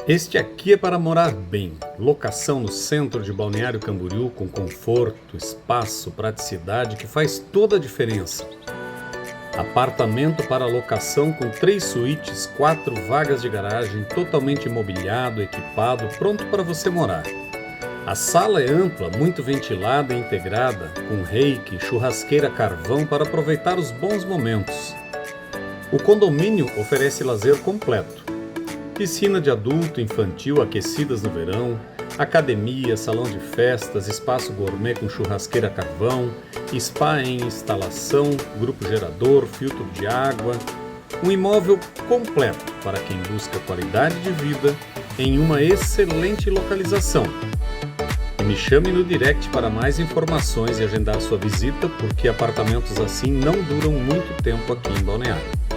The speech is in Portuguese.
Este aqui é para morar bem. Locação no centro de Balneário Camboriú com conforto, espaço, praticidade que faz toda a diferença. Apartamento para locação com 3 suítes, 4 vagas de garagem, totalmente imobiliado, equipado, pronto para você morar. A sala é ampla, muito ventilada e integrada, com reiki, churrasqueira a carvão para aproveitar os bons momentos. O condomínio oferece lazer completo. Piscina de adulto e infantil aquecidas no verão, academia, salão de festas, espaço gourmet com churrasqueira a carvão, spa em instalação, grupo gerador, filtro de água. Um imóvel completo para quem busca qualidade de vida em uma excelente localização. E me chame no direct para mais informações e agendar sua visita, porque apartamentos assim não duram muito tempo aqui em Balneário.